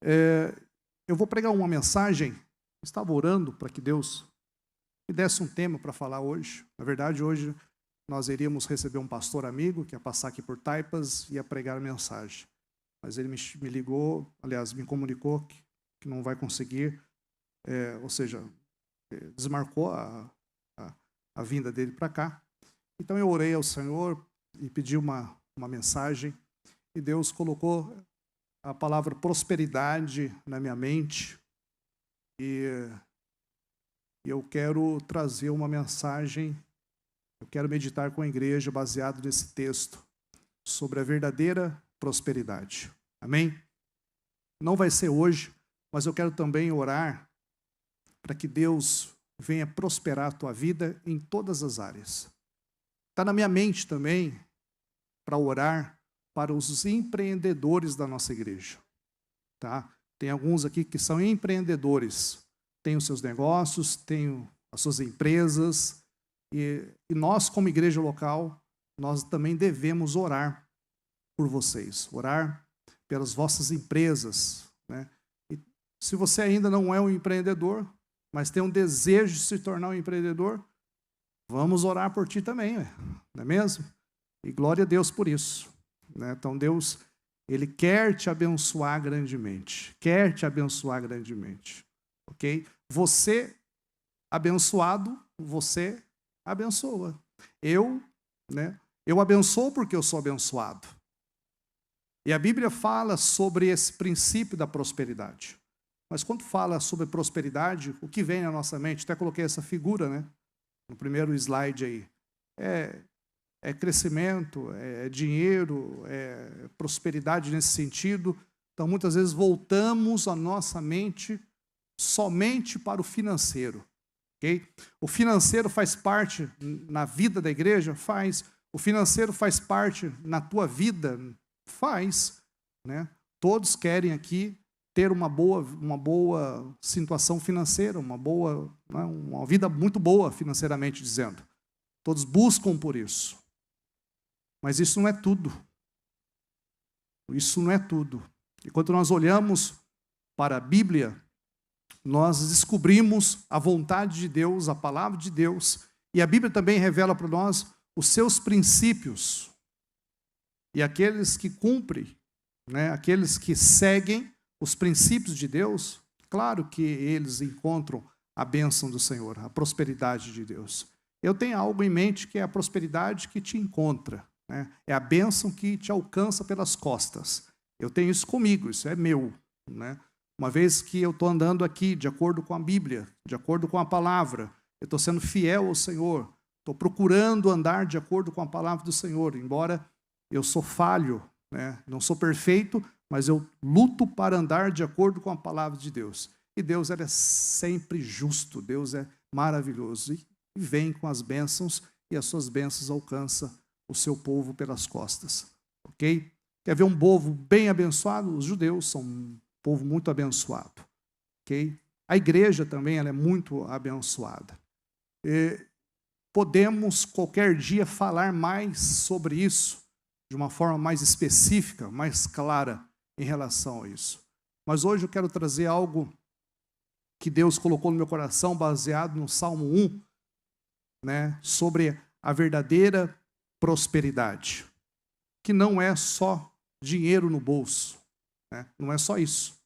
Eu vou pregar uma mensagem. Estava orando para que Deus me desse um tema para falar hoje. Na verdade, hoje nós iríamos receber um pastor amigo que ia passar aqui por Taipas e ia pregar a mensagem. Mas ele me ligou, aliás, me comunicou que não vai conseguir, ou seja, desmarcou a vinda dele para cá. Então eu orei ao Senhor e pedi uma mensagem, e Deus colocou a palavra prosperidade na minha mente, e eu quero trazer uma mensagem, eu quero meditar com a igreja baseado nesse texto, sobre a verdadeira prosperidade. Amém? Não vai ser hoje, mas eu quero também orar para que Deus venha prosperar a tua vida em todas as áreas. Está na minha mente também para orar para os empreendedores da nossa igreja. Tá? Tem alguns aqui que são empreendedores, têm os seus negócios, têm as suas empresas, e nós, como igreja local, nós também devemos orar por vocês, orar pelas vossas empresas. Né? E se você ainda não é um empreendedor, mas tem um desejo de se tornar um empreendedor, vamos orar por ti também, não é mesmo? E glória a Deus por isso. Né? Então Deus, Ele quer te abençoar grandemente. Quer te abençoar grandemente. Ok? Você, abençoado, você abençoa. Eu abençoo porque eu sou abençoado. E a Bíblia fala sobre esse princípio da prosperidade. Mas quando fala sobre prosperidade, o que vem na nossa mente? Até coloquei essa figura, né? No primeiro slide aí. É crescimento, é dinheiro, é prosperidade nesse sentido. Então, muitas vezes, voltamos a nossa mente somente para o financeiro. Okay? O financeiro faz parte na vida da igreja? Faz. O financeiro faz parte na tua vida? Faz. Né? Todos querem aqui ter uma boa situação financeira, uma vida muito boa financeiramente dizendo. Todos buscam por isso. Mas isso não é tudo. Isso não é tudo. E quando nós olhamos para a Bíblia, nós descobrimos a vontade de Deus, a palavra de Deus, e a Bíblia também revela para nós os seus princípios. E aqueles que cumprem, né, aqueles que seguem os princípios de Deus, claro que eles encontram a bênção do Senhor, a prosperidade de Deus. Eu tenho algo em mente que é a prosperidade que te encontra, né? É a bênção que te alcança pelas costas. Eu tenho isso comigo, isso é meu. Né? Uma vez que eu estou andando aqui de acordo com a Bíblia, de acordo com a palavra, eu estou sendo fiel ao Senhor, estou procurando andar de acordo com a palavra do Senhor, embora eu sou falho, né? Não sou perfeito, mas eu luto para andar de acordo com a palavra de Deus. E Deus é sempre justo, Deus é maravilhoso. E vem com as bênçãos, e as suas bênçãos alcançam o seu povo pelas costas. Ok? Quer ver um povo bem abençoado? Os judeus são um povo muito abençoado. Ok? A igreja também ela é muito abençoada. E podemos qualquer dia falar mais sobre isso, de uma forma mais específica, mais clara em relação a isso. Mas hoje eu quero trazer algo que Deus colocou no meu coração, baseado no Salmo 1, né, sobre a verdadeira prosperidade, que não é só dinheiro no bolso, né? Não é só isso.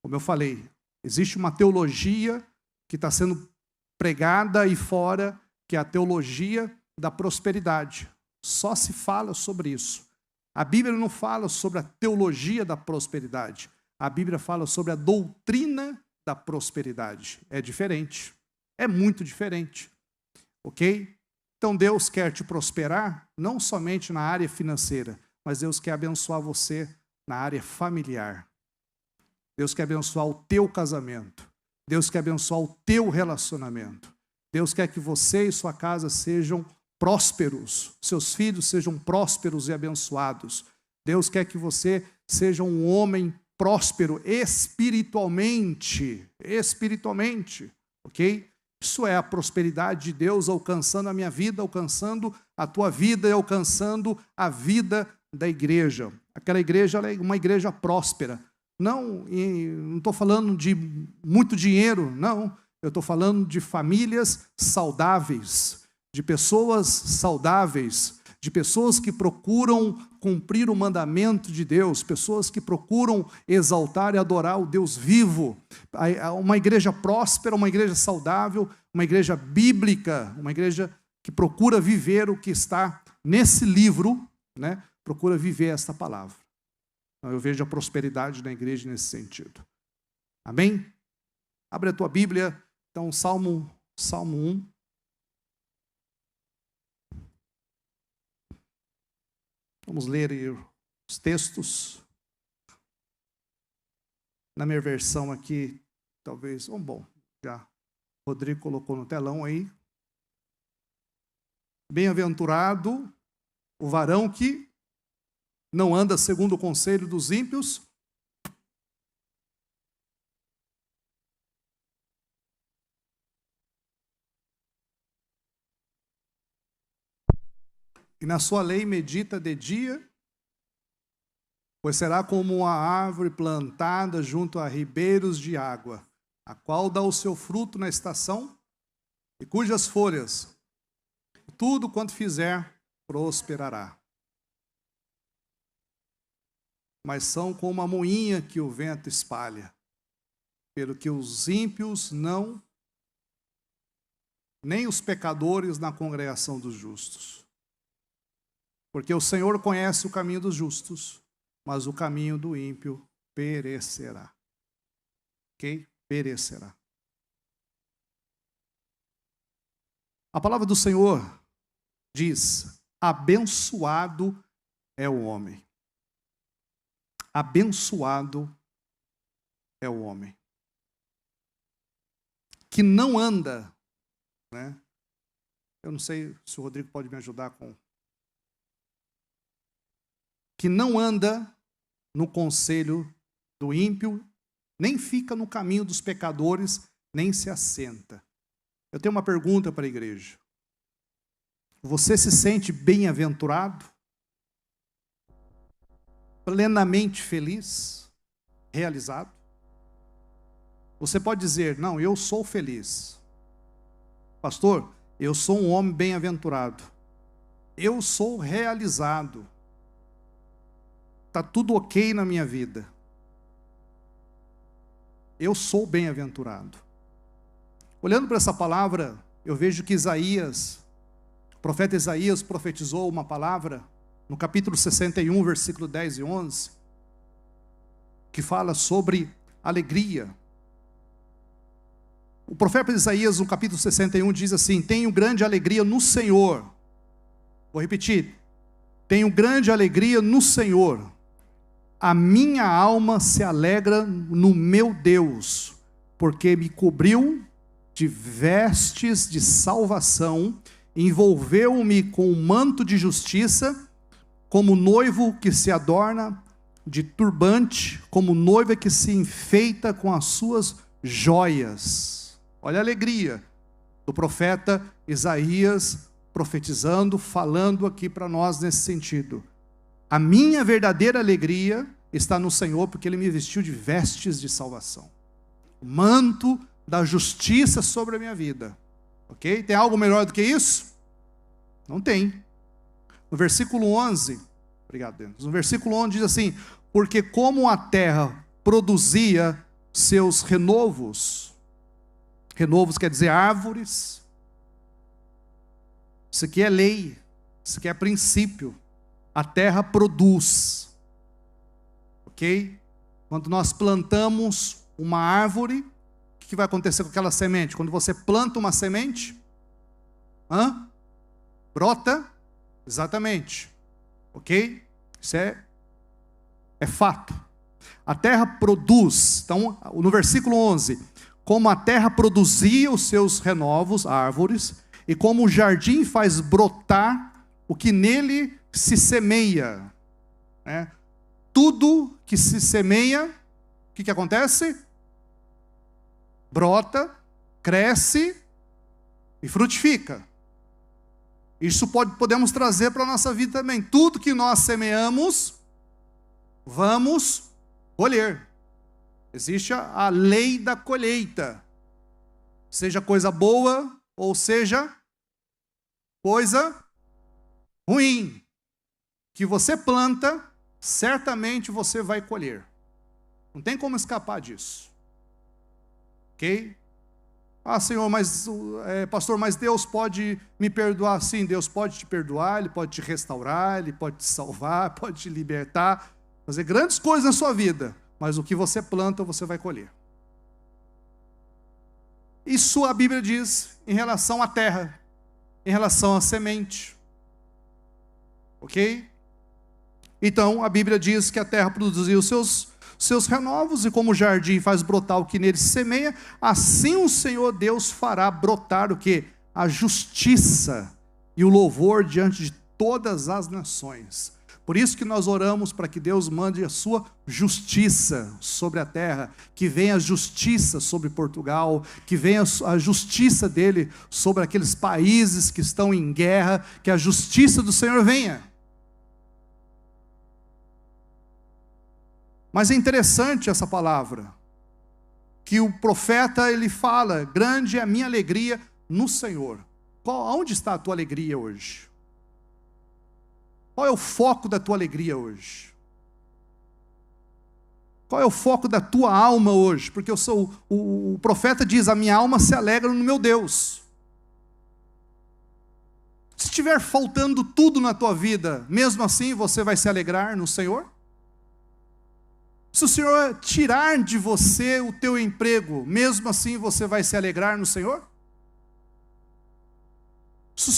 Como eu falei, existe uma teologia que está sendo pregada aí fora, que é a teologia da prosperidade. Só se fala sobre isso. A Bíblia não fala sobre a teologia da prosperidade. A Bíblia fala sobre a doutrina da prosperidade. É diferente. É muito diferente. Ok? Então Deus quer te prosperar, não somente na área financeira, mas Deus quer abençoar você na área familiar. Deus quer abençoar o teu casamento. Deus quer abençoar o teu relacionamento. Deus quer que você e sua casa sejam prósperos, seus filhos sejam prósperos e abençoados. Deus quer que você seja um homem próspero espiritualmente, ok? Isso é a prosperidade de Deus alcançando a minha vida, alcançando a tua vida e alcançando a vida da igreja. Aquela igreja ela é uma igreja próspera. não estou falando de muito dinheiro, não. Eu estou falando de famílias saudáveis, de pessoas saudáveis, de pessoas que procuram cumprir o mandamento de Deus, pessoas que procuram exaltar e adorar o Deus vivo. Uma igreja próspera, uma igreja saudável, uma igreja bíblica, uma igreja que procura viver o que está nesse livro, né? Procura viver esta palavra. Então, eu vejo a prosperidade na igreja nesse sentido. Amém? Abre a tua Bíblia, então, Salmo 1. Vamos ler os textos. Na minha versão aqui, talvez... bom, já o Rodrigo colocou no telão aí. Bem-aventurado o varão que não anda segundo o conselho dos ímpios, e na sua lei medita de dia, pois será como uma árvore plantada junto a ribeiros de água, a qual dá o seu fruto na estação, e cujas folhas, tudo quanto fizer, prosperará. Mas são como a moinha que o vento espalha, pelo que os ímpios não, nem os pecadores na congregação dos justos. Porque o Senhor conhece o caminho dos justos, mas o caminho do ímpio perecerá. Ok? Perecerá. A palavra do Senhor diz: abençoado é o homem. Abençoado é o homem que não anda, né? Eu não sei se o Rodrigo pode me ajudar com... que não anda no conselho do ímpio, nem fica no caminho dos pecadores, nem se assenta. Eu tenho uma pergunta para a igreja. Você se sente bem-aventurado? Plenamente feliz? Realizado? Você pode dizer: não, eu sou feliz. Pastor, eu sou um homem bem-aventurado. Eu sou realizado. Está tudo ok na minha vida. Eu sou bem-aventurado. Olhando para essa palavra, eu vejo que o profeta Isaías profetizou uma palavra no capítulo 61, versículo 10 e 11, que fala sobre alegria. O profeta Isaías, no capítulo 61, diz assim: tenho grande alegria no Senhor. Vou repetir. Tenho grande alegria no Senhor. A minha alma se alegra no meu Deus, porque me cobriu de vestes de salvação, envolveu-me com um manto de justiça, como noivo que se adorna de turbante, como noiva que se enfeita com as suas joias. Olha a alegria do profeta Isaías profetizando, falando aqui para nós nesse sentido. A minha verdadeira alegria está no Senhor, porque Ele me vestiu de vestes de salvação. O manto da justiça sobre a minha vida. Ok? Tem algo melhor do que isso? Não tem. No versículo 11, obrigado, Denis. No versículo 11 diz assim: porque como a terra produzia seus renovos quer dizer árvores. Isso aqui é lei, isso aqui é princípio. A terra produz. Ok? Quando nós plantamos uma árvore, o que vai acontecer com aquela semente? Quando você planta uma semente, brota, exatamente. Ok? Isso é fato. A terra produz. Então, no versículo 11, como a terra produzia os seus renovos, árvores, e como o jardim faz brotar o que nele se semeia, né? Tudo que se semeia, o que acontece? Brota, cresce e frutifica. Isso podemos trazer para a nossa vida também. Tudo que nós semeamos, vamos colher. Existe a lei da colheita. Seja coisa boa ou seja coisa ruim. Que você planta, certamente você vai colher. Não tem como escapar disso. Ok? Ah, Senhor, mas pastor, mas Deus pode me perdoar? Sim, Deus pode te perdoar, Ele pode te restaurar, Ele pode te salvar, pode te libertar, fazer grandes coisas na sua vida, mas o que você planta, você vai colher. Isso a Bíblia diz em relação à terra, em relação à semente. Ok? Então, a Bíblia diz que a terra produziu os seus renovos, e como o jardim faz brotar o que nele se semeia, assim o Senhor Deus fará brotar o quê? A justiça e o louvor diante de todas as nações. Por isso que nós oramos para que Deus mande a sua justiça sobre a terra, que venha a justiça sobre Portugal, que venha a justiça dele sobre aqueles países que estão em guerra, que a justiça do Senhor venha. Mas é interessante essa palavra, que o profeta ele fala, grande é a minha alegria no Senhor. Onde está a tua alegria hoje? Qual é o foco da tua alegria hoje? Qual é o foco da tua alma hoje? Porque o profeta diz, a minha alma se alegra no meu Deus. Se estiver faltando tudo na tua vida, mesmo assim você vai se alegrar no Senhor? Se o Senhor tirar de você o teu emprego, mesmo assim você vai se alegrar no Senhor? Se o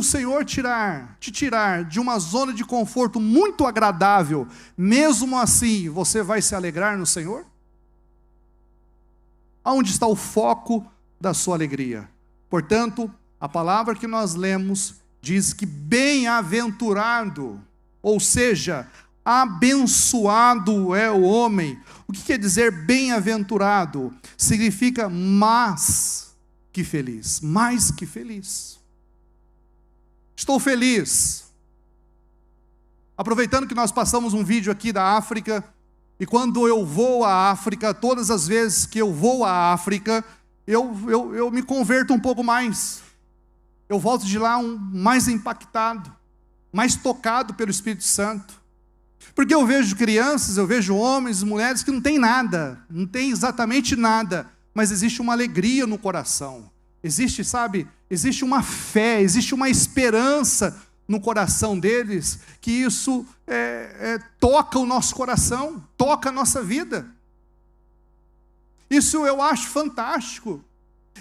Senhor te tirar de uma zona de conforto muito agradável, mesmo assim você vai se alegrar no Senhor? Aonde está o foco da sua alegria? Portanto, a palavra que nós lemos diz que bem-aventurado, ou seja, abençoado é o homem. O que quer dizer bem-aventurado? Significa mais que feliz. Mais que feliz. Estou feliz. Aproveitando que nós passamos um vídeo aqui da África, e quando eu vou à África, todas as vezes que eu vou à África, eu me converto um pouco mais. Eu volto de lá mais impactado, mais tocado pelo Espírito Santo. Porque eu vejo crianças, eu vejo homens, mulheres que não têm nada, não tem exatamente nada, mas existe uma alegria no coração, existe uma fé, existe uma esperança no coração deles, que isso toca o nosso coração, toca a nossa vida. Isso eu acho fantástico.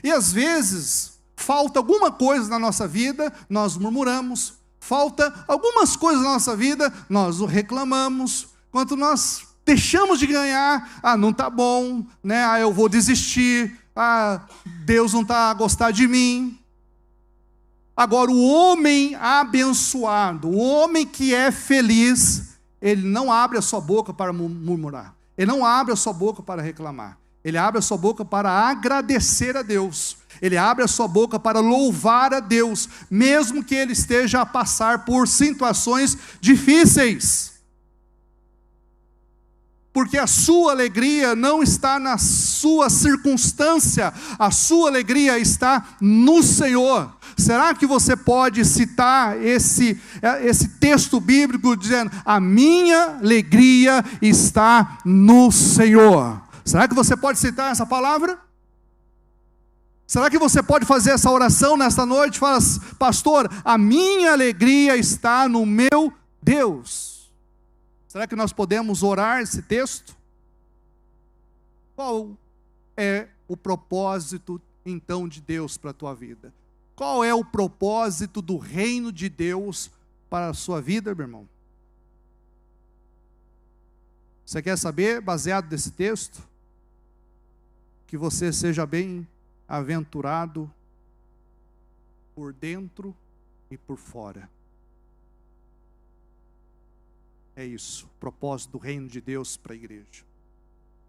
E às vezes, falta alguma coisa na nossa vida, nós murmuramos. Falta algumas coisas na nossa vida, nós o reclamamos. Quando nós deixamos de ganhar, não está bom, né? Eu vou desistir, Deus não está a gostar de mim. Agora, o homem abençoado, o homem que é feliz, ele não abre a sua boca para murmurar, ele não abre a sua boca para reclamar, ele abre a sua boca para agradecer a Deus. Ele abre a sua boca para louvar a Deus, mesmo que ele esteja a passar por situações difíceis. Porque a sua alegria não está na sua circunstância, a sua alegria está no Senhor. Será que você pode citar esse texto bíblico dizendo, a minha alegria está no Senhor? Será que você pode citar essa palavra? Será que você pode fazer essa oração nesta noite? Fala, pastor, a minha alegria está no meu Deus. Será que nós podemos orar esse texto? Qual é o propósito, então, de Deus para a tua vida? Qual é o propósito do reino de Deus para a sua vida, meu irmão? Você quer saber, baseado nesse texto, que você seja bem-aventurado por dentro e por fora. É isso, o propósito do reino de Deus para a igreja.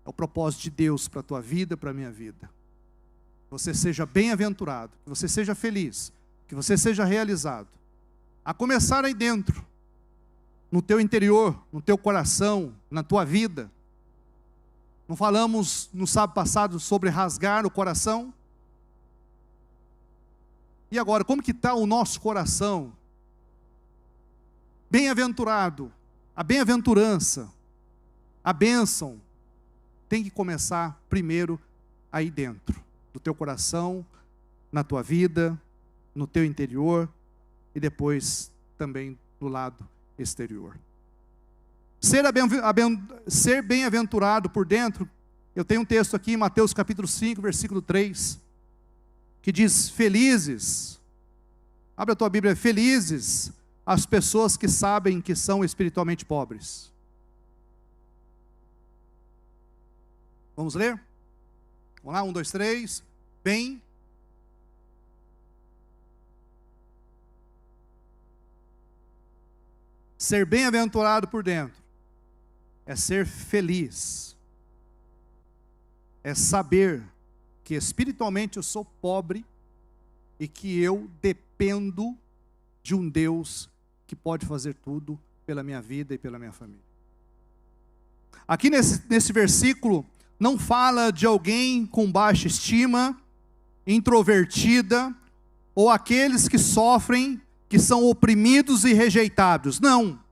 É o propósito de Deus para a tua vida, para a minha vida. Que você seja bem-aventurado, que você seja feliz, que você seja realizado. A começar aí dentro, no teu interior, no teu coração, na tua vida. Não falamos no sábado passado sobre rasgar o coração? E agora, como que está o nosso coração? Bem-aventurado, a bem-aventurança, a bênção, tem que começar primeiro aí dentro, do teu coração, na tua vida, no teu interior, e depois também do lado exterior. Ser bem-aventurado por dentro, eu tenho um texto aqui em Mateus capítulo 5, versículo 3, que diz: felizes, abre a tua Bíblia, felizes as pessoas que sabem que são espiritualmente pobres. Vamos ler? Vamos lá, 1, 2, 3, bem. Ser bem-aventurado por dentro é ser feliz, é saber que espiritualmente eu sou pobre e que eu dependo de um Deus que pode fazer tudo pela minha vida e pela minha família. Aqui nesse versículo não fala de alguém com baixa estima, introvertida, ou aqueles que sofrem, que são oprimidos e rejeitados. Não.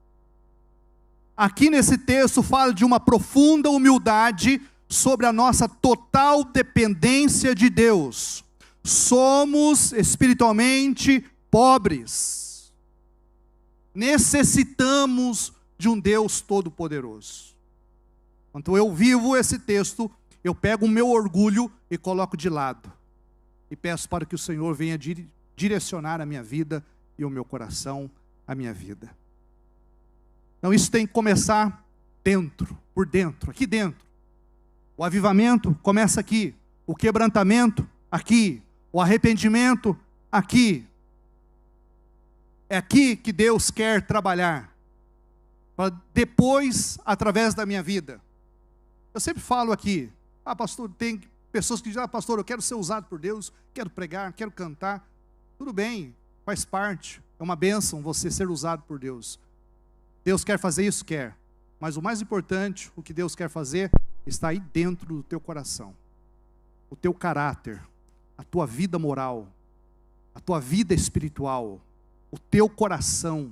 Aqui nesse texto fala de uma profunda humildade sobre a nossa total dependência de Deus. Somos espiritualmente pobres. Necessitamos de um Deus todo-poderoso. Quando eu vivo esse texto, eu pego o meu orgulho e coloco de lado. E peço para que o Senhor venha direcionar a minha vida e o meu coração, a minha vida. Então isso tem que começar dentro, por dentro, aqui dentro. O avivamento começa aqui, o quebrantamento aqui, o arrependimento aqui. É aqui que Deus quer trabalhar, para depois, através da minha vida. Eu sempre falo aqui, pastor, tem pessoas que dizem, pastor, eu quero ser usado por Deus, quero pregar, quero cantar. Tudo bem, faz parte, é uma bênção você ser usado por Deus. Deus quer fazer isso? Quer. Mas o mais importante, o que Deus quer fazer, está aí dentro do teu coração. O teu caráter, a tua vida moral, a tua vida espiritual, o teu coração.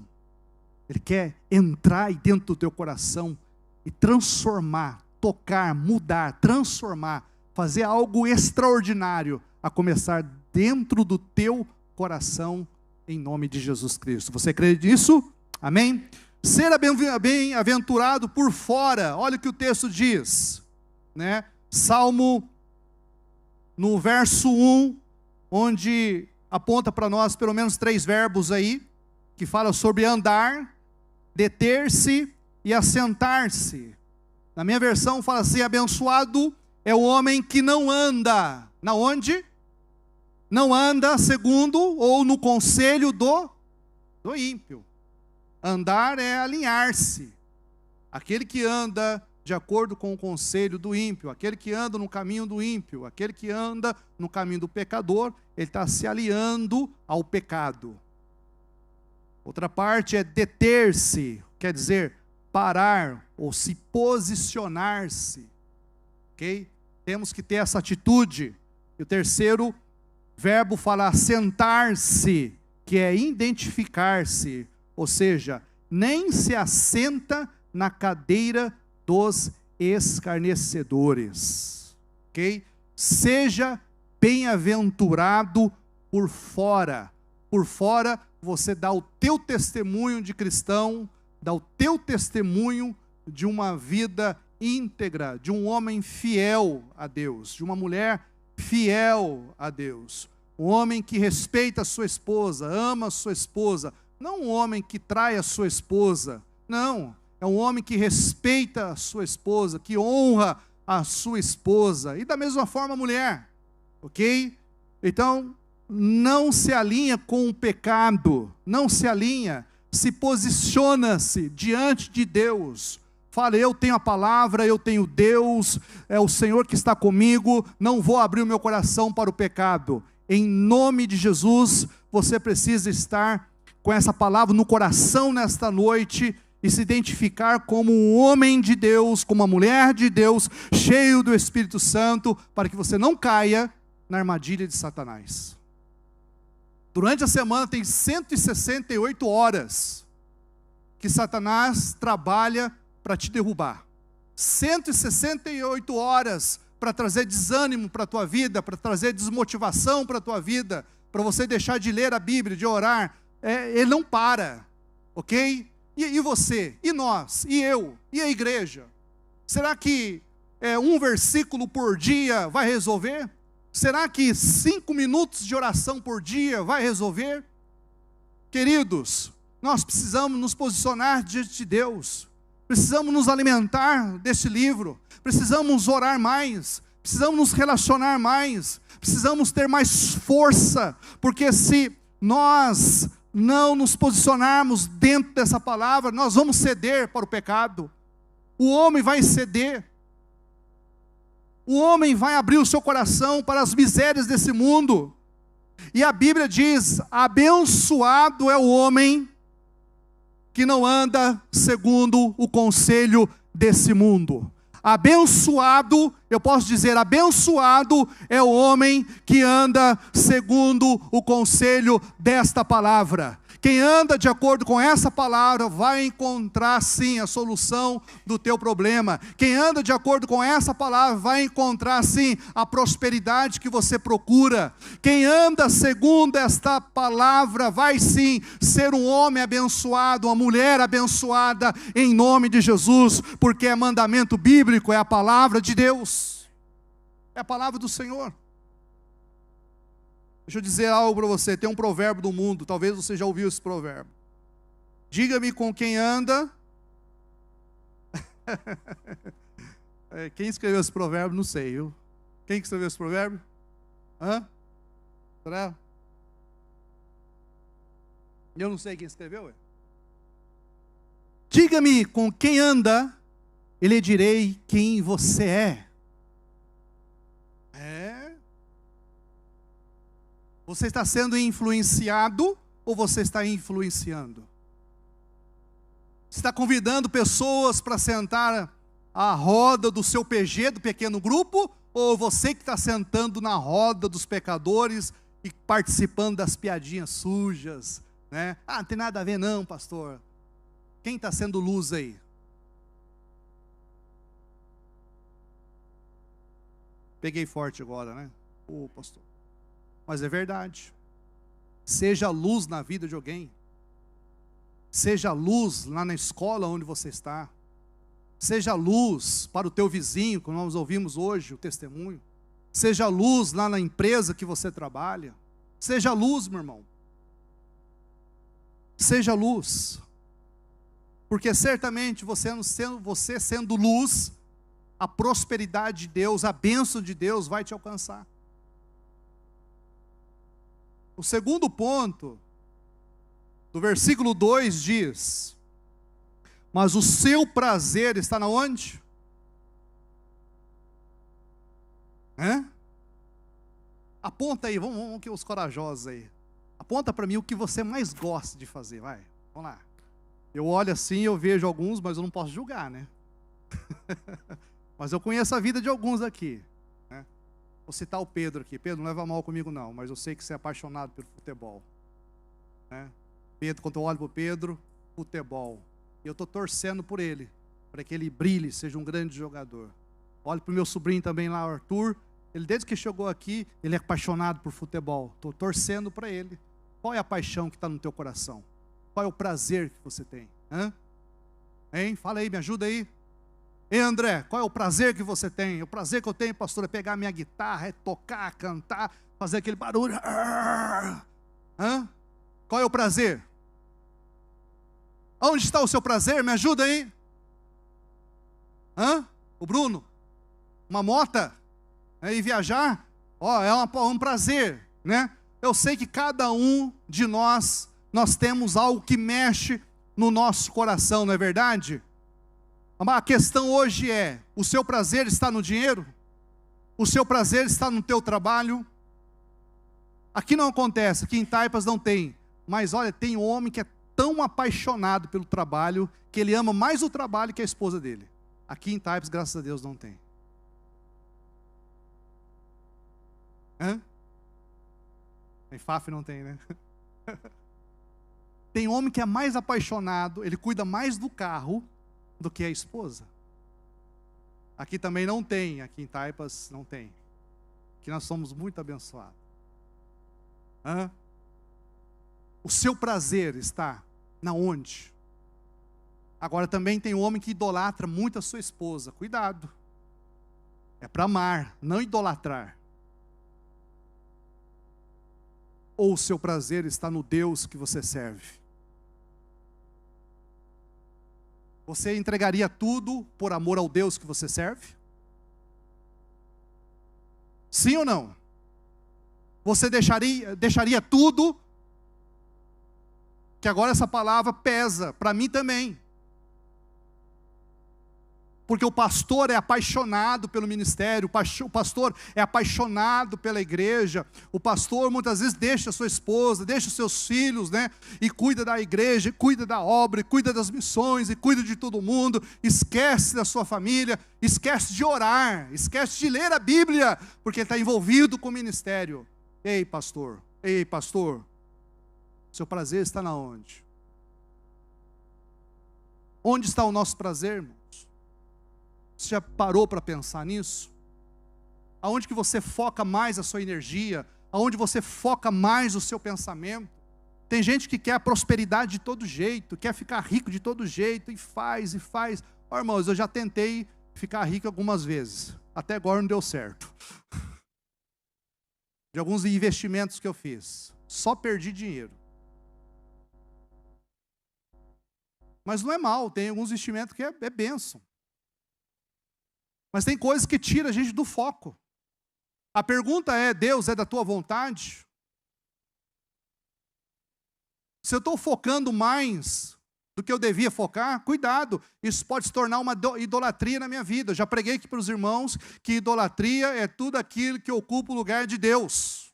Ele quer entrar aí dentro do teu coração e transformar, tocar, mudar, transformar, fazer algo extraordinário, a começar dentro do teu coração, em nome de Jesus Cristo. Você crê nisso? Amém? Ser bem-aventurado por fora, olha o que o texto diz, né? Salmo, no verso 1, onde aponta para nós pelo menos 3 verbos aí, que fala sobre andar, deter-se e assentar-se. Na minha versão fala assim, abençoado é o homem que não anda, na onde? Não anda segundo ou no conselho do ímpio. Andar é alinhar-se. Aquele que anda de acordo com o conselho do ímpio, aquele que anda no caminho do ímpio, aquele que anda no caminho do pecador, ele está se aliando ao pecado. Outra parte é deter-se, quer dizer, parar ou se posicionar-se. Ok? Temos que ter essa atitude. E o terceiro verbo fala sentar-se, que é identificar-se. Ou seja, nem se assenta na cadeira dos escarnecedores. Ok? Seja bem-aventurado por fora. Por fora, você dá o teu testemunho de cristão, dá o teu testemunho de uma vida íntegra, de um homem fiel a Deus, de uma mulher fiel a Deus. Um homem que respeita a sua esposa, ama a sua esposa. Não um homem que trai a sua esposa, não, é um homem que respeita a sua esposa, que honra a sua esposa, e da mesma forma a mulher, ok? Então, não se alinha com o pecado, não se alinha, se posiciona-se diante de Deus, fala, eu tenho a palavra, eu tenho Deus, é o Senhor que está comigo, não vou abrir o meu coração para o pecado. Em nome de Jesus, você precisa estar com essa palavra no coração nesta noite e se identificar como um homem de Deus, como uma mulher de Deus, cheio do Espírito Santo, para que você não caia na armadilha de Satanás. Durante a semana tem 168 horas que Satanás trabalha para te derrubar. 168 horas para trazer desânimo para a tua vida, para trazer desmotivação para a tua vida, para você deixar de ler a Bíblia, de orar. Ele não para, ok? E você? E nós? E eu? E a igreja? Será que um versículo por dia vai resolver? Será que 5 minutos de oração por dia vai resolver? Queridos, nós precisamos nos posicionar diante de Deus. Precisamos nos alimentar desse livro. Precisamos orar mais. Precisamos nos relacionar mais. Precisamos ter mais força. Porque se nós não nos posicionarmos dentro dessa palavra, nós vamos ceder para o pecado. O homem vai ceder. O homem vai abrir o seu coração para as misérias desse mundo. E a Bíblia diz: abençoado é o homem que não anda segundo o conselho desse mundo. Abençoado, eu posso dizer, abençoado é o homem que anda segundo o conselho desta palavra. Quem anda de acordo com essa palavra vai encontrar sim a solução do teu problema. Quem anda de acordo com essa palavra vai encontrar sim a prosperidade que você procura. Quem anda segundo esta palavra vai sim ser um homem abençoado, uma mulher abençoada em nome de Jesus, porque é mandamento bíblico, é a palavra de Deus. É a palavra do Senhor. Deixa eu dizer algo para você, tem um provérbio do mundo, talvez você já ouviu esse provérbio. Diga-me com quem anda. Quem escreveu esse provérbio, não sei, viu? Quem escreveu esse provérbio? Será? Eu não sei quem escreveu. Diga-me com quem anda, e lhe direi quem você é. Você está sendo influenciado ou você está influenciando? Você está convidando pessoas para sentar à roda do seu PG, do pequeno grupo, ou você que está sentando na roda dos pecadores e participando das piadinhas sujas, né? Não tem nada a ver não, pastor. Quem está sendo luz aí? Peguei forte agora, né? Pastor. Mas é verdade. Seja luz na vida de alguém. Seja luz lá na escola onde você está. Seja luz para o teu vizinho, como nós ouvimos hoje o testemunho. Seja luz lá na empresa que você trabalha. Seja luz, meu irmão. Seja luz. Porque certamente você sendo luz, a prosperidade de Deus, a bênção de Deus vai te alcançar. O segundo ponto, do versículo 2 diz: mas o seu prazer está na onde? Aponta aí, vamos que os corajosos aí. Aponta para mim o que você mais gosta de fazer, vai, vamos lá. Eu olho assim, eu vejo alguns, mas eu não posso julgar, né? Mas eu conheço a vida de alguns aqui. Vou citar o Pedro aqui. Pedro, não leva mal comigo não, mas eu sei que você é apaixonado pelo futebol. Pedro, quando eu olho para o Pedro, futebol. E eu estou torcendo por ele, para que ele brilhe, seja um grande jogador. Olho para o meu sobrinho também lá, o Arthur. Ele, desde que chegou aqui, ele é apaixonado por futebol. Estou torcendo para ele. Qual é a paixão que está no teu coração? Qual é o prazer que você tem? Hein? Fala aí, me ajuda aí. Ei, André, qual é o prazer que você tem? O prazer que eu tenho, pastor, é pegar minha guitarra, é tocar, cantar, fazer aquele barulho. Qual é o prazer? Onde está o seu prazer? Me ajuda aí. O Bruno? Uma mota? E viajar? É um prazer, né? Eu sei que cada um de nós temos algo que mexe no nosso coração, não é verdade? A questão hoje é: o seu prazer está no dinheiro? O seu prazer está no teu trabalho? Aqui não acontece, aqui em Taipas não tem. Mas olha, tem um homem que é tão apaixonado pelo trabalho que ele ama mais o trabalho que a esposa dele. Aqui em Types, graças a Deus, não tem. Hã? Em FAF não tem, né? Tem homem que é mais apaixonado, ele cuida mais do carro do que a esposa. Aqui também não tem, aqui em Taipas não tem. Aqui nós somos muito abençoados. Hã? O seu prazer está na onde? Agora também tem homem que idolatra muito a sua esposa. Cuidado. É para amar, não idolatrar. Ou o seu prazer está no Deus que você serve? Você entregaria tudo por amor ao Deus que você serve? Sim ou não? Você deixaria tudo? Que agora essa palavra pesa, para mim também. Porque o pastor é apaixonado pelo ministério, o pastor é apaixonado pela igreja, o pastor muitas vezes deixa a sua esposa, deixa os seus filhos, né? E cuida da igreja, e cuida da obra, e cuida das missões, e cuida de todo mundo, esquece da sua família, esquece de orar, esquece de ler a Bíblia, porque está envolvido com o ministério. Ei pastor, seu prazer está na onde? Onde está o nosso prazer, irmão? Você já parou para pensar nisso? Aonde que você foca mais a sua energia? Aonde você foca mais o seu pensamento? Tem gente que quer a prosperidade de todo jeito, quer ficar rico de todo jeito, e faz. Ó, irmãos, eu já tentei ficar rico algumas vezes, até agora não deu certo. De alguns investimentos que eu fiz, só perdi dinheiro. Mas não é mal, tem alguns investimentos que é bênção. Mas tem coisas que tiram a gente do foco. A pergunta é, Deus, é da tua vontade? Se eu estou focando mais do que eu devia focar, cuidado, isso pode se tornar uma idolatria na minha vida. Eu já preguei aqui para os irmãos que idolatria é tudo aquilo que ocupa o lugar de Deus.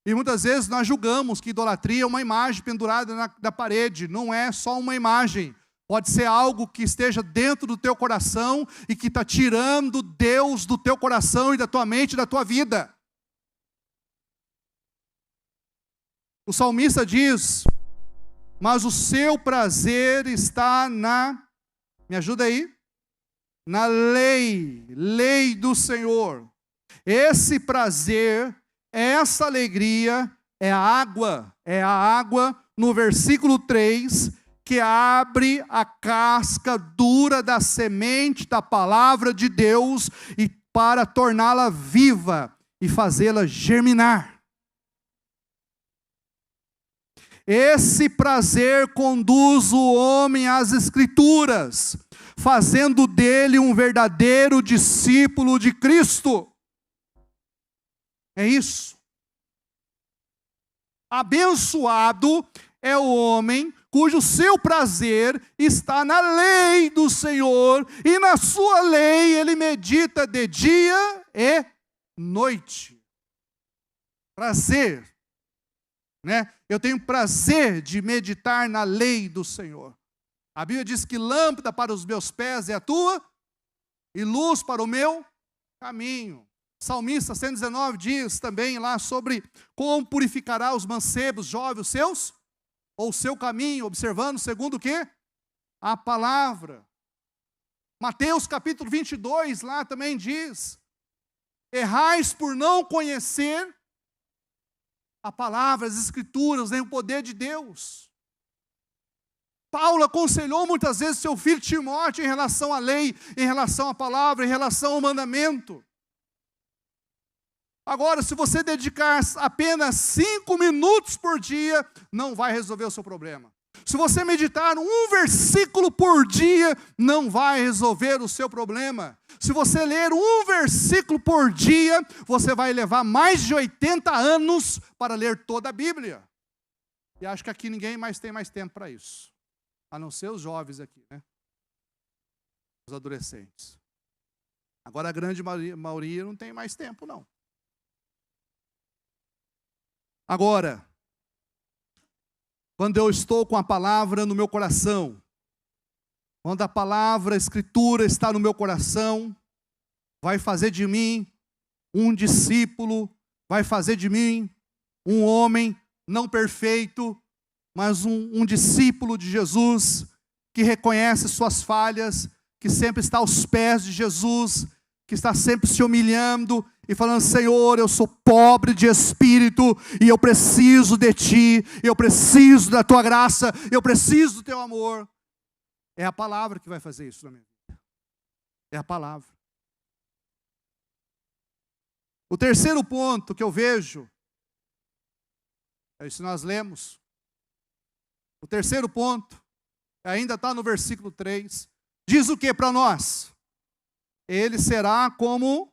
E muitas vezes nós julgamos que idolatria é uma imagem pendurada na parede. Não é só uma imagem. Pode ser algo que esteja dentro do teu coração e que está tirando Deus do teu coração e da tua mente e da tua vida. O salmista diz, mas o seu prazer está me ajuda aí? Na lei do Senhor. Esse prazer, essa alegria é a água no versículo 3, que abre a casca dura da semente da palavra de Deus e para torná-la viva e fazê-la germinar. Esse prazer conduz o homem às Escrituras, fazendo dele um verdadeiro discípulo de Cristo. É isso. Abençoado é o homem cujo seu prazer está na lei do Senhor, e na sua lei ele medita de dia e noite. Prazer, né? Eu tenho prazer de meditar na lei do Senhor. A Bíblia diz que lâmpada para os meus pés é a tua, e luz para o meu caminho. Salmista 119 diz também lá sobre como purificará os mancebos, jovens, os seus, ou o seu caminho, observando segundo o quê? A palavra. Mateus capítulo 22, lá também diz, errais por não conhecer a palavra, as escrituras, nem o poder de Deus. Paulo aconselhou muitas vezes seu filho Timóteo em relação à lei, em relação à palavra, em relação ao mandamento. Agora, se você dedicar apenas 5 minutos por dia, não vai resolver o seu problema. Se você meditar um versículo por dia, não vai resolver o seu problema. Se você ler um versículo por dia, você vai levar mais de 80 anos para ler toda a Bíblia. E acho que aqui ninguém mais tem mais tempo para isso. A não ser os jovens aqui, né? Os adolescentes. Agora a grande maioria não tem mais tempo, não. Agora, quando eu estou com a palavra no meu coração, quando a palavra, a escritura está no meu coração, vai fazer de mim um discípulo, vai fazer de mim um homem não perfeito, mas um discípulo de Jesus, que reconhece suas falhas, que sempre está aos pés de Jesus, que está sempre se humilhando e falando: Senhor, eu sou pobre de espírito e eu preciso de Ti, eu preciso da Tua graça, eu preciso do Teu amor. É a palavra que vai fazer isso na minha vida. É a palavra. O terceiro ponto que eu vejo, é isso que nós lemos. O terceiro ponto, ainda está no versículo 3, diz o que para nós? Ele será como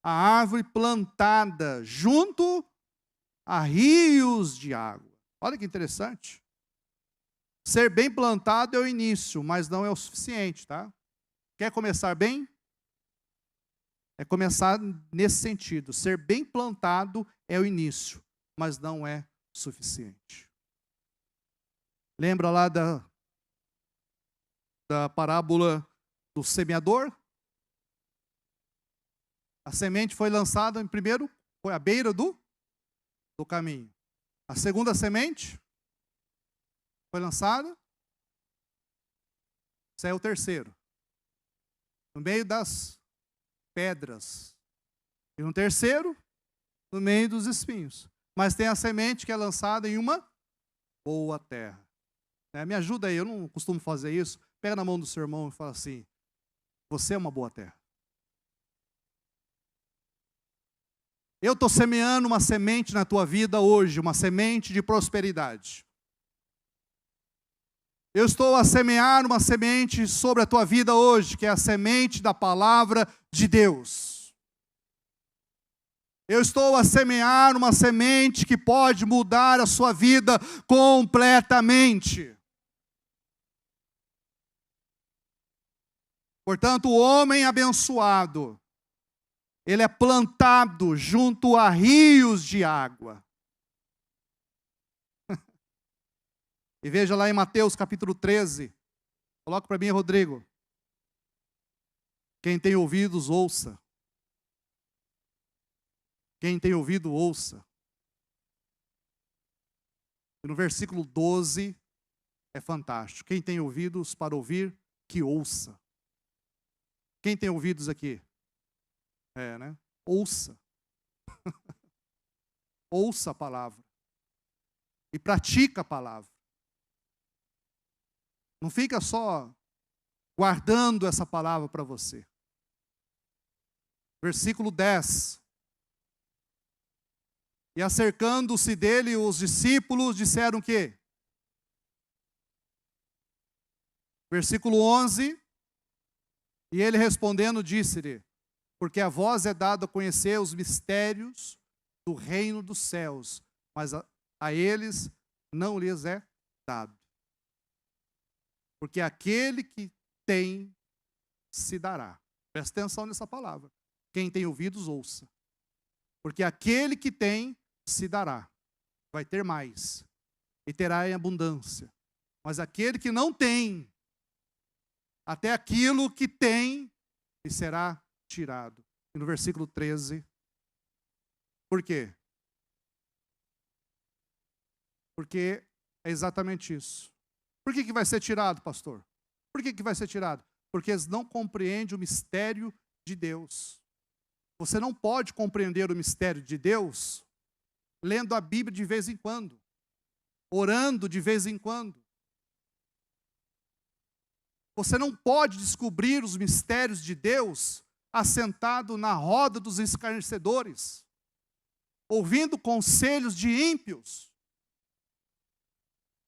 a árvore plantada junto a rios de água. Olha que interessante. Ser bem plantado é o início, mas não é o suficiente, tá? Quer começar bem? É começar nesse sentido. Ser bem plantado é o início, mas não é suficiente. Lembra lá da parábola do semeador? A semente foi lançada primeiro, foi à beira do caminho. A segunda semente foi lançada, esse é o terceiro, no meio das pedras. E no terceiro, no meio dos espinhos. Mas tem a semente que é lançada em uma boa terra. Me ajuda aí, eu não costumo fazer isso. Pega na mão do seu irmão e fala assim: você é uma boa terra. Eu estou semeando uma semente na tua vida hoje, uma semente de prosperidade. Eu estou a semear uma semente sobre a tua vida hoje, que é a semente da palavra de Deus. Eu estou a semear uma semente que pode mudar a sua vida completamente. Portanto, o homem abençoado, ele é plantado junto a rios de água. E veja lá em Mateus capítulo 13. Coloca para mim, Rodrigo. Quem tem ouvidos, ouça. Quem tem ouvido, ouça. E no versículo 12 é fantástico. Quem tem ouvidos para ouvir, que ouça. Quem tem ouvidos aqui? Né? Ouça. Ouça a palavra. E pratica a palavra. Não fica só guardando essa palavra para você. Versículo 10. E acercando-se dele, os discípulos disseram o quê? Versículo 11. E ele respondendo disse-lhe: porque a vós é dado a conhecer os mistérios do reino dos céus, mas a eles não lhes é dado. Porque aquele que tem, se dará. Presta atenção nessa palavra. Quem tem ouvidos, ouça. Porque aquele que tem, se dará. Vai ter mais. E terá em abundância. Mas aquele que não tem, até aquilo que tem, lhe será tirado. E no versículo 13, por quê? Porque é exatamente isso. Por que vai ser tirado, pastor? Por que vai ser tirado? Porque eles não compreendem o mistério de Deus. Você não pode compreender o mistério de Deus lendo a Bíblia de vez em quando, orando de vez em quando. Você não pode descobrir os mistérios de Deus assentado na roda dos escarnecedores, ouvindo conselhos de ímpios,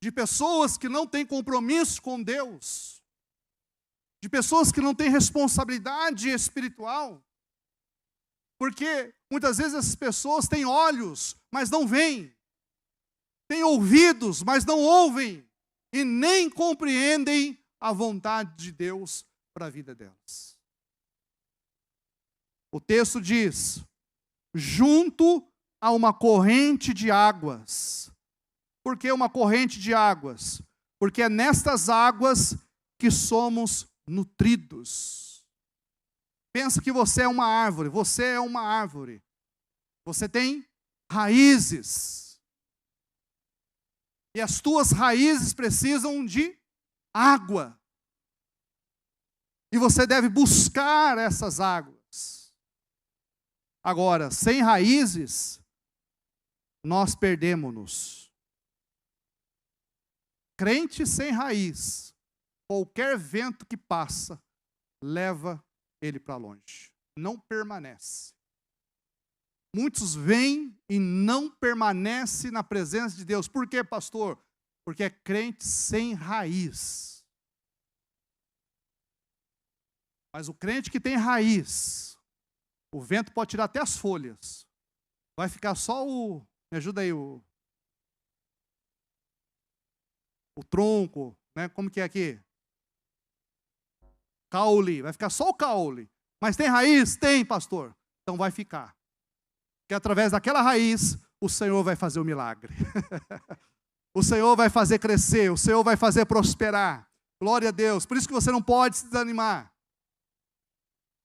de pessoas que não têm compromisso com Deus, de pessoas que não têm responsabilidade espiritual, porque muitas vezes essas pessoas têm olhos, mas não veem, têm ouvidos, mas não ouvem, e nem compreendem a vontade de Deus para a vida delas. O texto diz: junto a uma corrente de águas, Por que uma corrente de águas? Porque é nestas águas que somos nutridos. Pensa que você é uma árvore, você é uma árvore. Você tem raízes. E as tuas raízes precisam de água. E você deve buscar essas águas. Agora, sem raízes, nós perdemos-nos. Crente sem raiz, qualquer vento que passa, leva ele para longe. Não permanece. Muitos vêm e não permanecem na presença de Deus. Por quê, pastor? Porque é crente sem raiz. Mas o crente que tem raiz, o vento pode tirar até as folhas. Vai ficar só o... Me ajuda aí, o tronco, né? Como que é aqui? Caule. Vai ficar só o caule. Mas tem raiz? Tem, pastor. Então vai ficar. Que através daquela raiz, o Senhor vai fazer o milagre. O Senhor vai fazer crescer, o Senhor vai fazer prosperar. Glória a Deus. Por isso que você não pode se desanimar.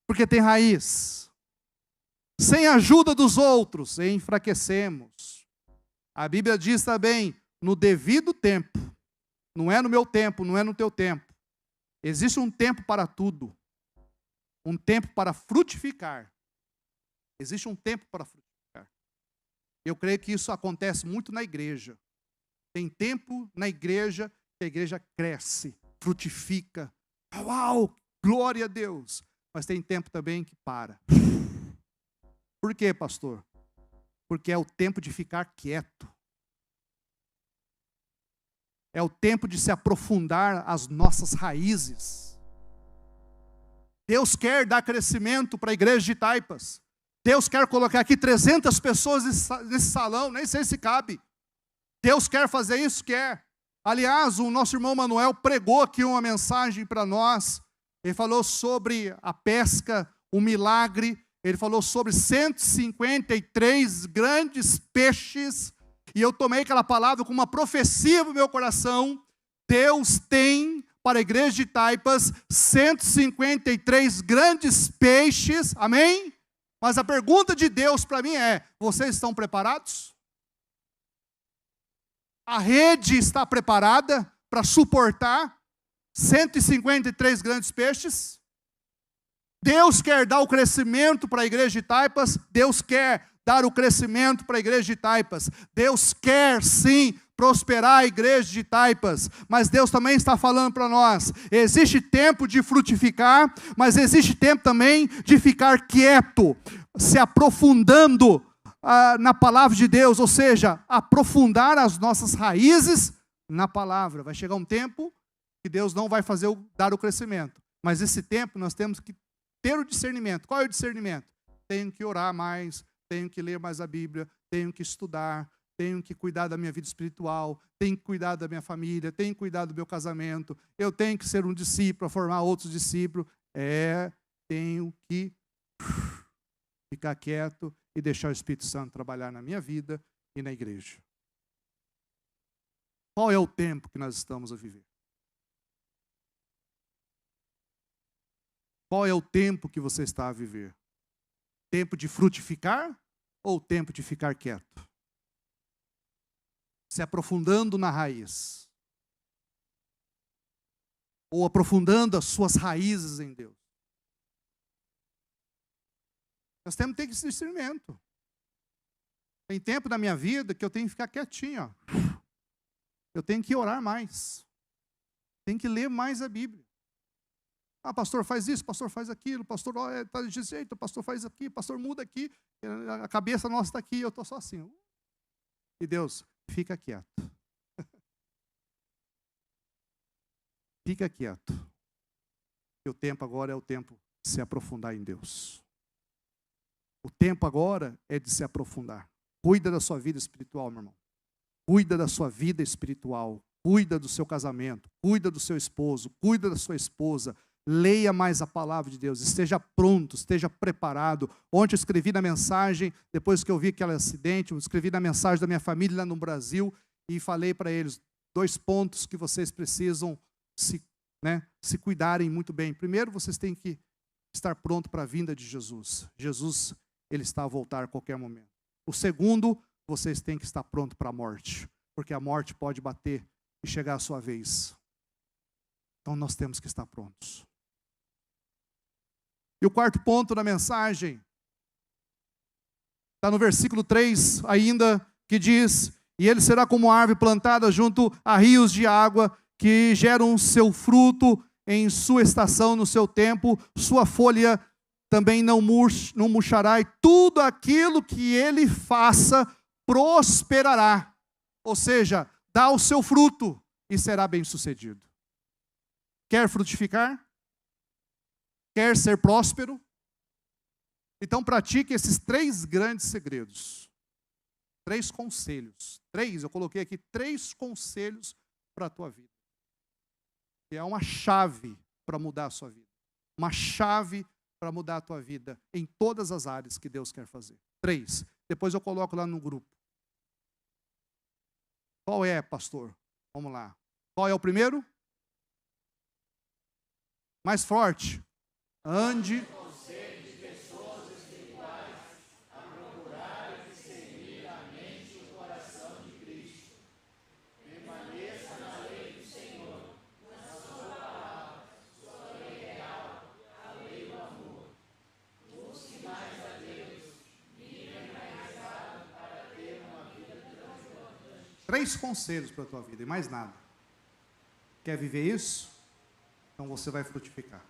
Porque tem raiz. Sem a ajuda dos outros, enfraquecemos. A Bíblia diz também, no devido tempo. Não é no meu tempo, não é no teu tempo. Existe um tempo para tudo. Um tempo para frutificar. Existe um tempo para frutificar. Eu creio que isso acontece muito na igreja. Tem tempo na igreja que a igreja cresce, frutifica. Uau, glória a Deus. Mas tem tempo também que para. Por quê, pastor? Porque é o tempo de ficar quieto. É o tempo de se aprofundar as nossas raízes. Deus quer dar crescimento para a igreja de Taipas. Deus quer colocar aqui 300 pessoas nesse salão, nem sei se cabe. Deus quer fazer isso? Quer. Aliás, o nosso irmão Manuel pregou aqui uma mensagem para nós. Ele falou sobre a pesca, o milagre. Ele falou sobre 153 grandes peixes. E eu tomei aquela palavra com uma profecia no meu coração. Deus tem para a igreja de Taipas 153 grandes peixes. Amém? Mas a pergunta de Deus para mim é: vocês estão preparados? A rede está preparada para suportar 153 grandes peixes? Deus quer dar o crescimento para a igreja de Taipas? Deus quer dar o crescimento para a igreja de Taipas. Deus quer sim prosperar a igreja de Taipas, mas Deus também está falando para nós, existe tempo de frutificar, mas existe tempo também de ficar quieto, se aprofundando na palavra de Deus, ou seja, aprofundar as nossas raízes na palavra. Vai chegar um tempo que Deus não vai dar o crescimento, mas esse tempo nós temos que ter o discernimento. Qual é o discernimento? Tenho que orar mais, tenho que ler mais a Bíblia, tenho que estudar, tenho que cuidar da minha vida espiritual, tenho que cuidar da minha família, tenho que cuidar do meu casamento, eu tenho que ser um discípulo, formar outros discípulos. Tenho que ficar quieto e deixar o Espírito Santo trabalhar na minha vida e na igreja. Qual é o tempo que nós estamos a viver? Qual é o tempo que você está a viver? Tempo de frutificar ou tempo de ficar quieto? Se aprofundando na raiz. Ou aprofundando as suas raízes em Deus. Nós temos que ter esse discernimento. Tem tempo na minha vida que eu tenho que ficar quietinho. Ó. Eu tenho que orar mais. Tenho que ler mais a Bíblia. Ah, pastor, faz isso, pastor, faz aquilo, pastor, está de jeito, pastor, faz aqui, pastor, muda aqui. A cabeça nossa está aqui, eu estou só assim. E Deus, fica quieto. Fica quieto. E o tempo agora é o tempo de se aprofundar em Deus. O tempo agora é de se aprofundar. Cuida da sua vida espiritual, meu irmão. Cuida da sua vida espiritual. Cuida do seu casamento. Cuida do seu esposo. Cuida da sua esposa. Leia mais a palavra de Deus. Esteja pronto, esteja preparado. Ontem eu escrevi na mensagem, depois que eu vi aquele acidente, eu escrevi na mensagem da minha família lá no Brasil. e falei para eles 2 pontos que vocês precisam se cuidarem muito bem. Primeiro, vocês têm que estar pronto para a vinda de Jesus. Jesus, ele está a voltar a qualquer momento. O segundo, vocês têm que estar pronto para a morte, porque a morte pode bater e chegar a sua vez. Então nós temos que estar prontos. E o quarto ponto da mensagem está no versículo 3 ainda, que diz: e ele será como árvore plantada junto a rios de água, que geram seu fruto em sua estação, no seu tempo, sua folha também não murchará, e tudo aquilo que ele faça prosperará. Ou seja, dá o seu fruto e será bem sucedido. Quer frutificar? Quer ser próspero? Então pratique esses 3 grandes segredos. 3 conselhos. 3, eu coloquei aqui 3 conselhos para a tua vida. Que é uma chave para mudar a sua vida. Uma chave para mudar a tua vida em todas as áreas que Deus quer fazer. 3. Depois eu coloco lá no grupo. Qual é, pastor? Vamos lá. Qual é o primeiro? Mais forte. Ande. Três conselhos para a tua vida e mais nada. Quer viver isso? Então você vai frutificar.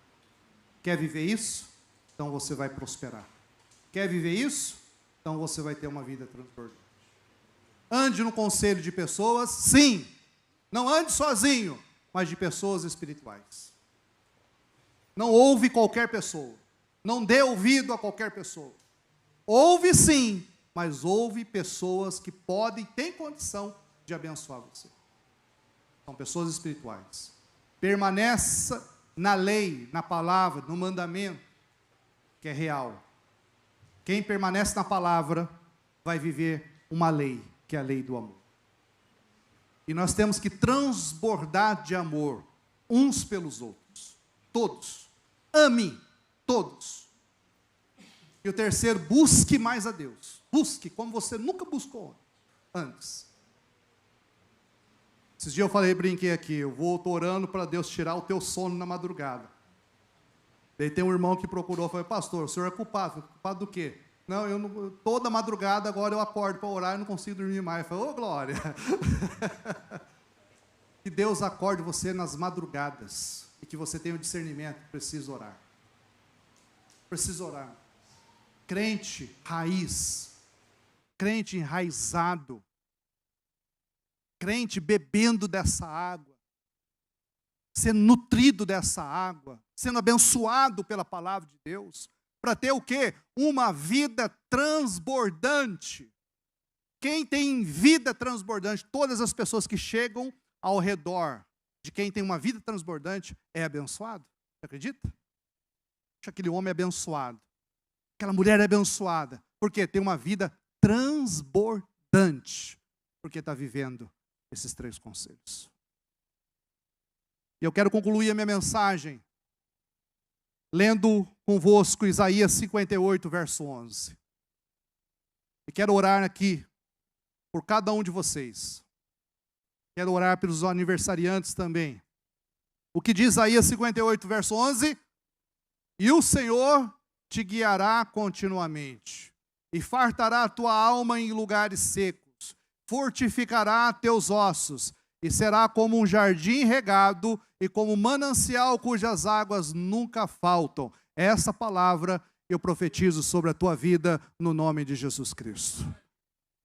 Quer viver isso? Então você vai prosperar. Quer viver isso? Então você vai ter uma vida transbordante. Ande no conselho de pessoas, sim. Não ande sozinho, mas de pessoas espirituais. Não ouve qualquer pessoa. Não dê ouvido a qualquer pessoa. Ouve sim, mas ouve pessoas que podem, têm condição de abençoar você. São pessoas espirituais. Permaneça na lei, na palavra, no mandamento, que é real. Quem permanece na palavra vai viver uma lei, que é a lei do amor. E nós temos que transbordar de amor uns pelos outros. Todos. Ame todos. E o terceiro, busque mais a Deus. Busque como você nunca buscou antes. Esses dias eu brinquei aqui, estou orando para Deus tirar o teu sono na madrugada. Daí tem um irmão que procurou, falou: pastor, o senhor é culpado. Culpado do quê? Não, toda madrugada agora eu acordo para orar e não consigo dormir mais. Eu falei: ô glória! Que Deus acorde você nas madrugadas e que você tenha o discernimento, precisa orar. Precisa orar. Crente raiz, crente enraizado, crente bebendo dessa água, sendo nutrido dessa água, sendo abençoado pela palavra de Deus, para ter o quê? Uma vida transbordante. Quem tem vida transbordante, todas as pessoas que chegam ao redor de quem tem uma vida transbordante é abençoado. Você acredita? Aquele homem é abençoado. Aquela mulher é abençoada. Por quê? Tem uma vida transbordante. Porque está vivendo esses 3 conselhos. E eu quero concluir a minha mensagem lendo convosco Isaías 58, verso 11. E quero orar aqui por cada um de vocês. Quero orar pelos aniversariantes também. O que diz Isaías 58, verso 11? E o Senhor te guiará continuamente, e fartará a tua alma em lugares secos, fortificará teus ossos, e será como um jardim regado, e como um manancial cujas águas nunca faltam. Essa palavra eu profetizo sobre a tua vida, no nome de Jesus Cristo.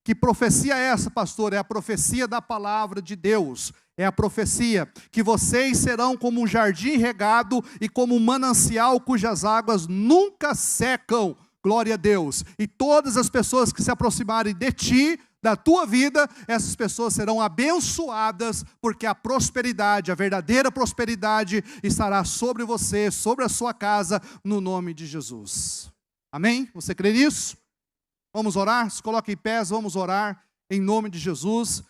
Que profecia é essa, pastor? É a profecia da palavra de Deus. É a profecia que vocês serão como um jardim regado e como um manancial cujas águas nunca secam. Glória a Deus. E todas as pessoas que se aproximarem de ti, da tua vida, essas pessoas serão abençoadas, porque a prosperidade, a verdadeira prosperidade, estará sobre você, sobre a sua casa, no nome de Jesus. Amém? Você crê nisso? Vamos orar? Se coloque em pés, vamos orar em nome de Jesus.